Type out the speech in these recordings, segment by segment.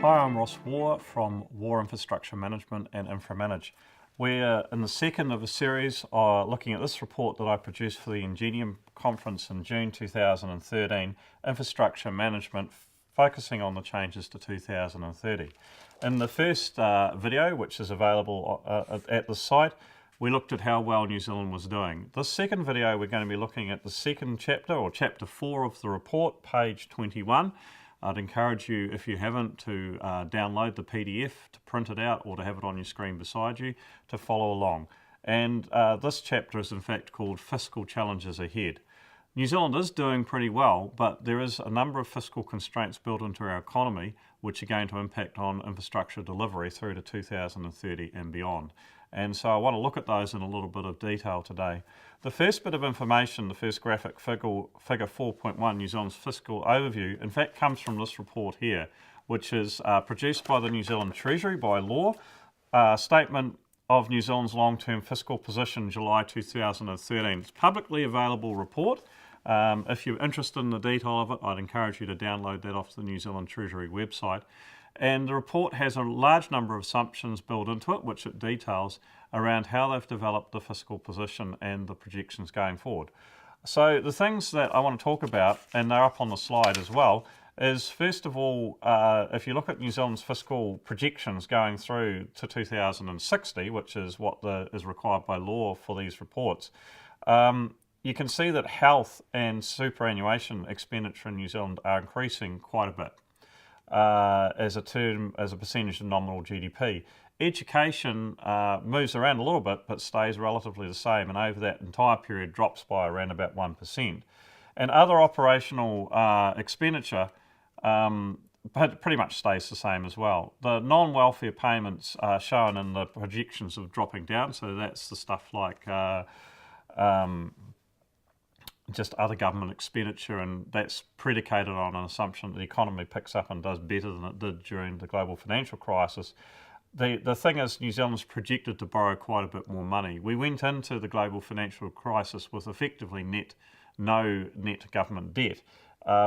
Hi, I'm Ross Waugh from War Infrastructure Management and InfraManage. We're in the second of a series looking at this report that I produced for the Ingenium conference in June 2013, Infrastructure Management, focusing on the changes to 2030. In the first video, which is available at the site, we looked at how well New Zealand was doing. This second video, we're going to be looking at the second chapter, or chapter 4 of the report, page 21. I'd encourage you, if you haven't, to download the PDF, to print it out, or to have it on your screen beside you, to follow along. And this chapter is in fact called Fiscal Challenges Ahead. New Zealand is doing pretty well, but there is a number of fiscal constraints built into our economy which are going to impact on infrastructure delivery through to 2030 and beyond. And so I want to look at those in a little bit of detail today. The first bit of information, the first graphic figure 4.1, New Zealand's fiscal overview, in fact comes from this report here, which is produced by the New Zealand Treasury by law, Statement of New Zealand's Long-Term Fiscal Position, July 2013. It's a publicly available report. If you're interested in the detail of it, I'd encourage you to download that off the New Zealand Treasury website. And the report has a large number of assumptions built into it, which it details around how they've developed the fiscal position and the projections going forward. So the things that I want to talk about, and they're up on the slide as well, is first of all, if you look at New Zealand's fiscal projections going through to 2060, which is what is required by law for these reports, you can see that health and superannuation expenditure in New Zealand are increasing quite a bit as a percentage of nominal GDP. Education moves around a little bit but stays relatively the same, and over that entire period drops by around about 1%. And other operational expenditure pretty much stays the same as well. The non-welfare payments are shown in the projections of dropping down, so that's the stuff like just other government expenditure, and that's predicated on an assumption that the economy picks up and does better than it did during the global financial crisis. The thing is, New Zealand's projected to borrow quite a bit more money. We went into the global financial crisis with effectively no net government debt.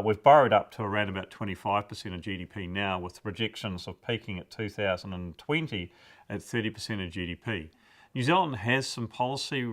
We've borrowed up to around about 25% of GDP now, with projections of peaking at 2020 at 30% of GDP. New Zealand has some policy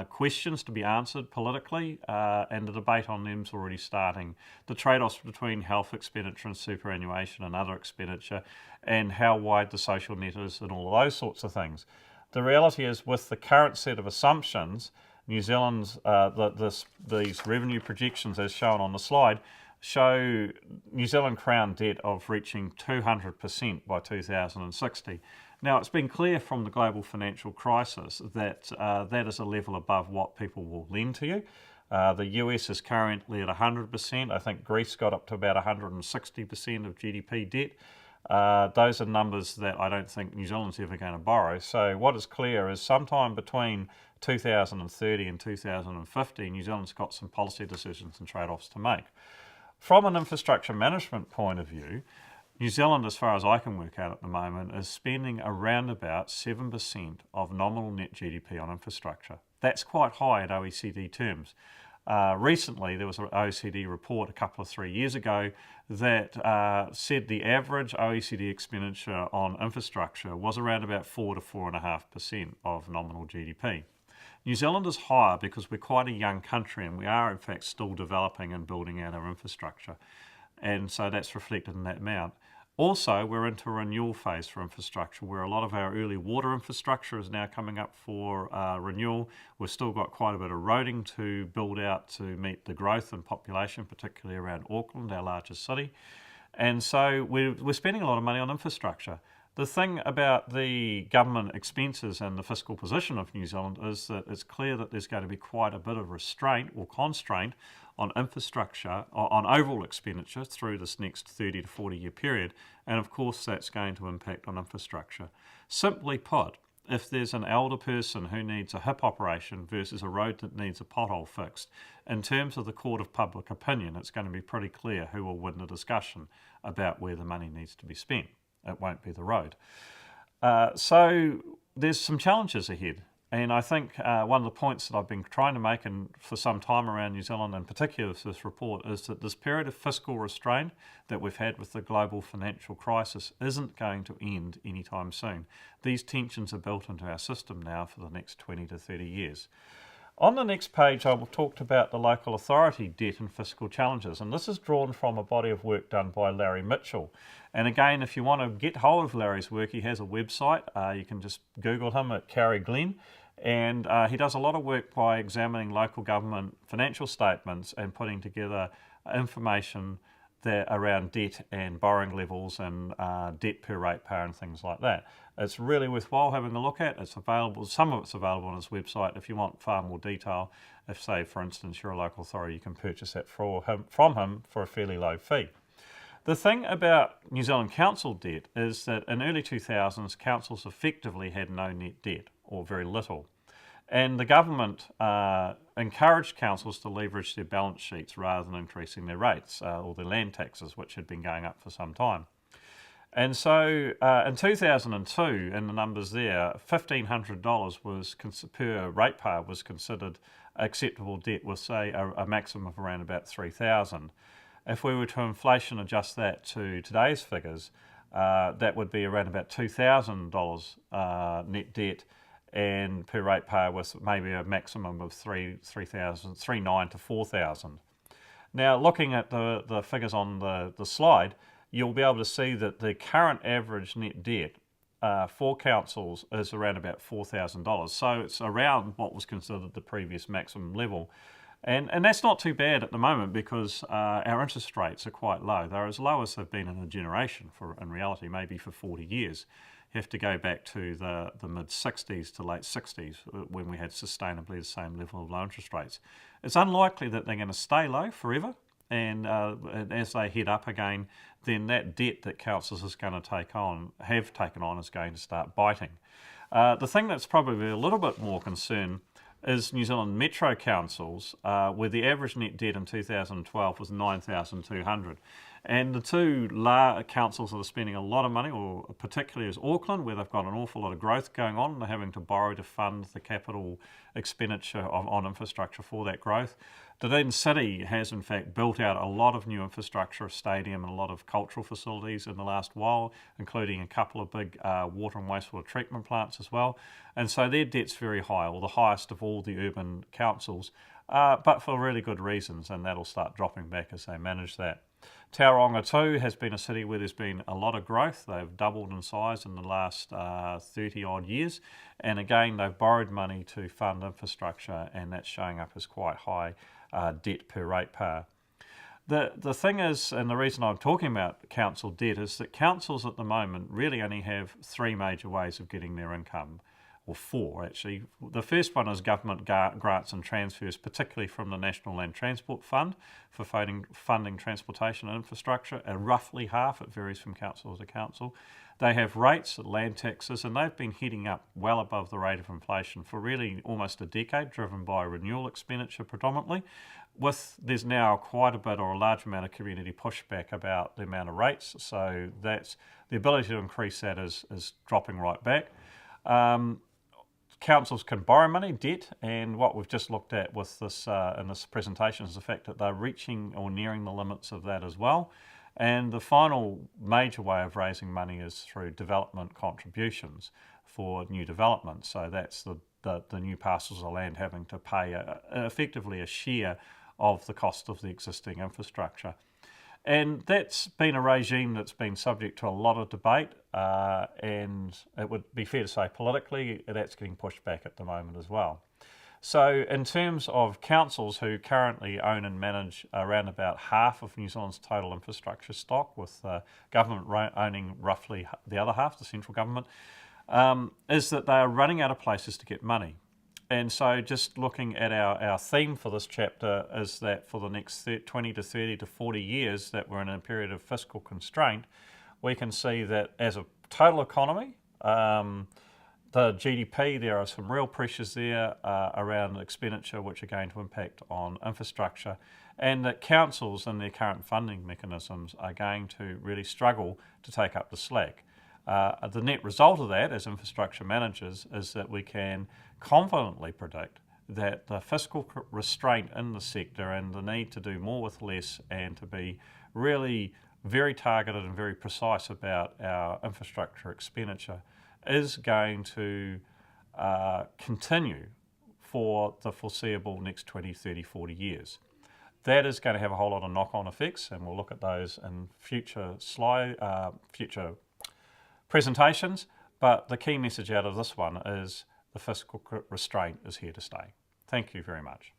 questions to be answered politically, and the debate on them is already starting. The trade-offs between health expenditure and superannuation and other expenditure, and how wide the social net is, and all of those sorts of things. The reality is, with the current set of assumptions, New Zealand's these revenue projections, as shown on the slide, show New Zealand Crown debt of reaching 200% by 2060. Now, it's been clear from the global financial crisis that that is a level above what people will lend to you. The US is currently at 100%. I think Greece got up to about 160% of GDP debt. Those are numbers that I don't think New Zealand's ever going to borrow. So what is clear is sometime between 2030 and 2050, New Zealand's got some policy decisions and trade-offs to make. From an infrastructure management point of view, New Zealand, as far as I can work out at the moment, is spending around about 7% of nominal net GDP on infrastructure. That's quite high at OECD terms. Recently, there was an OECD report a couple of 3 years ago that said the average OECD expenditure on infrastructure was around about 4 to 4.5% of nominal GDP. New Zealand is higher because we're quite a young country, and we are in fact still developing and building out our infrastructure. And so that's reflected in that amount. Also, we're into a renewal phase for infrastructure, where a lot of our early water infrastructure is now coming up for renewal. We've still got quite a bit of roading to build out to meet the growth in population, particularly around Auckland, our largest city. And so we're spending a lot of money on infrastructure. The thing about the government expenses and the fiscal position of New Zealand is that it's clear that there's going to be quite a bit of restraint or constraint on infrastructure, on overall expenditure through this next 30 to 40 year period, and of course that's going to impact on infrastructure. Simply put, if there's an elder person who needs a hip operation versus a road that needs a pothole fixed, in terms of the court of public opinion, it's going to be pretty clear who will win the discussion about where the money needs to be spent. It won't be the road. So there's some challenges ahead. And I think one of the points that I've been trying to make for some time around New Zealand, in particular with this report, is that this period of fiscal restraint that we've had with the global financial crisis isn't going to end anytime soon. These tensions are built into our system now for the next 20 to 30 years. On the next page, I will talk about the local authority debt and fiscal challenges, and this is drawn from a body of work done by Larry Mitchell. And again, if you want to get hold of Larry's work, he has a website. You can just Google him at Carrie Glen, and he does a lot of work by examining local government financial statements and putting together information around debt and borrowing levels and debt per ratepayer and things like that. It's really worthwhile having a look at. It's available. Some of it's available on his website. If you want far more detail, if say for instance you're a local authority, you can purchase that from him for a fairly low fee. The thing about New Zealand council debt is that in early 2000s, councils effectively had no net debt or very little. And the government encouraged councils to leverage their balance sheets rather than increasing their rates or their land taxes, which had been going up for some time. And so in 2002, in the numbers there, $1,500 was per ratepayer was considered acceptable debt with, say, a maximum of around about $3,000. If we were to inflation adjust that to today's figures, that would be around about $2,000 net debt, and per ratepayer with maybe a maximum of $3,900 to $4,000. Now, looking at the figures on the slide, you'll be able to see that the current average net debt for councils is around about $4,000. So it's around what was considered the previous maximum level. And that's not too bad at the moment because our interest rates are quite low. They're as low as they've been in a generation, in reality, maybe for 40 years. You have to go back to the mid-60s to late 60s when we had sustainably the same level of low interest rates. It's unlikely that they're going to stay low forever, and as they head up again, then that debt that councils have taken on is going to start biting. The thing that's probably a little bit more concern is New Zealand Metro Councils, where the average net debt in 2012 was $9,200. And the two councils that are spending a lot of money, or particularly is Auckland, where they've got an awful lot of growth going on, and they're having to borrow to fund the capital expenditure on infrastructure for that growth. Dunedin City has in fact built out a lot of new infrastructure, a stadium and a lot of cultural facilities in the last while, including a couple of big water and wastewater treatment plants as well. And so their debt's very high, or the highest of all the urban councils, but for really good reasons, and that'll start dropping back as they manage that. Tauranga too has been a city where there's been a lot of growth. They've doubled in size in the last 30 odd years, and again they've borrowed money to fund infrastructure, and that's showing up as quite high debt per ratepayer. The thing is, and the reason I'm talking about council debt, is that councils at the moment really only have three major ways of getting their income, or four actually. The first one is government grants and transfers, particularly from the National Land Transport Fund for funding transportation and infrastructure, at roughly half. It varies from council to council. They have rates, land taxes, and they've been heading up well above the rate of inflation for really almost a decade, driven by renewal expenditure predominantly. There's now quite a bit, or a large amount of community pushback about the amount of rates, so that's the ability to increase that is dropping right back. Councils can borrow money, debt, and what we've just looked at with this in this presentation is the fact that they're reaching or nearing the limits of that as well. And the final major way of raising money is through development contributions for new development. So that's the new parcels of land having to pay effectively a share of the cost of the existing infrastructure. And that's been a regime that's been subject to a lot of debate, and it would be fair to say politically that's getting pushed back at the moment as well. So in terms of councils who currently own and manage around about half of New Zealand's total infrastructure stock, with government owning roughly the other half, the central government, is that they are running out of places to get money. And so just looking at our theme for this chapter is that for the next 20 to 30 to 40 years that we're in a period of fiscal constraint, we can see that as a total economy, the GDP, there are some real pressures there around expenditure which are going to impact on infrastructure, and that councils and their current funding mechanisms are going to really struggle to take up the slack. The net result of that as infrastructure managers is that we can confidently predict that the fiscal restraint in the sector and the need to do more with less and to be really very targeted and very precise about our infrastructure expenditure is going to continue for the foreseeable next 20, 30, 40 years. That is going to have a whole lot of knock-on effects, and we'll look at those in future presentations. But the key message out of this one is the fiscal restraint is here to stay. Thank you very much.